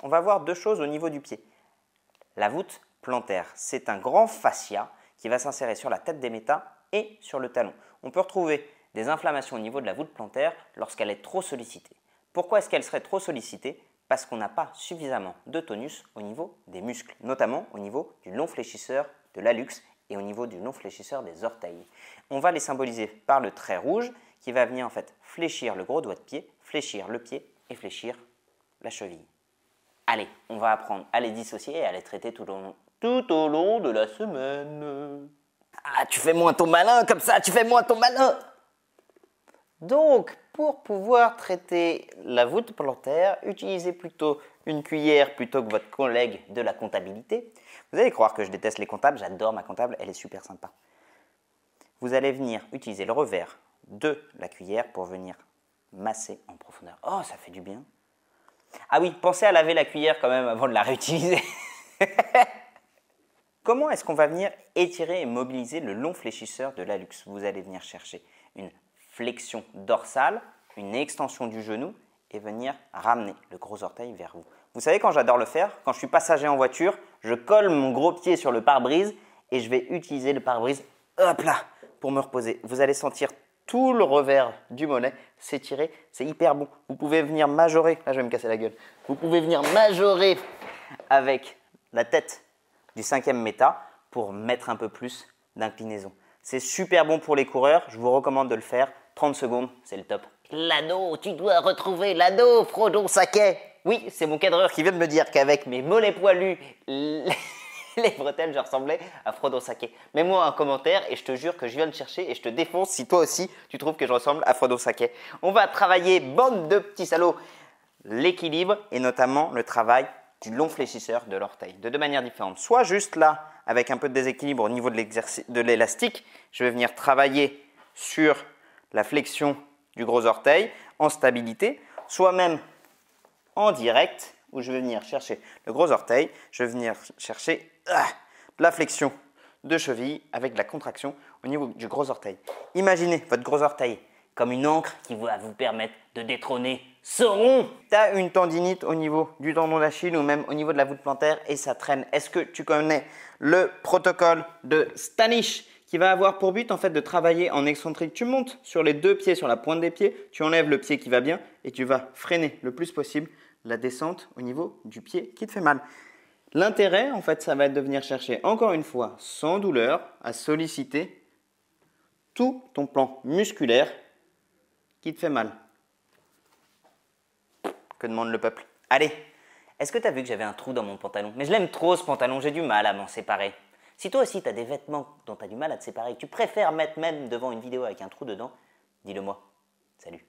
On va voir deux choses au niveau du pied. La voûte plantaire, c'est un grand fascia qui va s'insérer sur la tête des métas et sur le talon. On peut retrouver des inflammations au niveau de la voûte plantaire lorsqu'elle est trop sollicitée. Pourquoi est-ce qu'elle serait trop sollicitée? Parce qu'on n'a pas suffisamment de tonus au niveau des muscles, notamment au niveau du long fléchisseur de l'hallux et au niveau du long fléchisseur des orteils. On va les symboliser par le trait rouge qui va venir en fait fléchir le gros doigt de pied, fléchir le pied et fléchir la cheville. Allez, on va apprendre à les dissocier et à les traiter tout au long de la semaine. Ah, tu fais moins ton malin comme ça, tu fais moins ton malin. Donc, pour pouvoir traiter la voûte plantaire, utilisez plutôt une cuillère plutôt que votre collègue de la comptabilité. Vous allez croire que je déteste les comptables, j'adore ma comptable, elle est super sympa. Vous allez venir utiliser le revers de la cuillère pour venir masser en profondeur. Oh, ça fait du bien. Ah oui, pensez à laver la cuillère quand même avant de la réutiliser. Comment est-ce qu'on va venir étirer et mobiliser le long fléchisseur de l'hallux? Vous allez venir chercher une flexion dorsale, une extension du genou et venir ramener le gros orteil vers vous. Vous savez quand j'adore le faire? Quand je suis passager en voiture, je colle mon gros pied sur le pare-brise et je vais utiliser le pare-brise, hop là, pour me reposer. Vous allez sentir tout le revers du mollet s'étirer, c'est hyper bon. Vous pouvez venir majorer, là je vais me casser la gueule, vous pouvez venir majorer avec la tête du cinquième méta pour mettre un peu plus d'inclinaison. C'est super bon pour les coureurs, je vous recommande de le faire, 30 secondes, c'est le top. L'anneau, tu dois retrouver l'anneau, Frodon Sacquet. Oui, c'est mon cadreur qui vient de me dire qu'avec mes mollets poilus, les bretelles, je ressemblais à Frodon Sacquet. Mets-moi un commentaire et je te jure que je viens de chercher et je te défonce si toi aussi tu trouves que je ressemble à Frodon Sacquet. On va travailler, bande de petits salauds, l'équilibre et notamment le travail du long fléchisseur de l'orteil, de deux manières différentes. Soit juste là, avec un peu de déséquilibre au niveau de l'élastique, je vais venir travailler sur la flexion du gros orteil en stabilité, soit même en direct, où je vais venir chercher le gros orteil, je vais venir chercher la flexion de cheville avec de la contraction au niveau du gros orteil. Imaginez votre gros orteil comme une ancre qui va vous permettre de détrôner Sauron. Tu as une tendinite au niveau du tendon d'Achille ou même au niveau de la voûte plantaire et ça traîne. Est-ce que tu connais le protocole de Stanish qui va avoir pour but en fait de travailler en excentrique? Tu montes sur les deux pieds, sur la pointe des pieds, tu enlèves le pied qui va bien et tu vas freiner le plus possible la descente au niveau du pied qui te fait mal. L'intérêt en fait ça va être de venir chercher encore une fois sans douleur à solliciter tout ton plan musculaire qui te fait mal. Que demande le peuple? Allez, est-ce que tu as vu que j'avais un trou dans mon pantalon? Mais je l'aime trop ce pantalon, j'ai du mal à m'en séparer. Si toi aussi tu as des vêtements dont tu as du mal à te séparer, que tu préfères mettre même devant une vidéo avec un trou dedans, dis-le moi. Salut.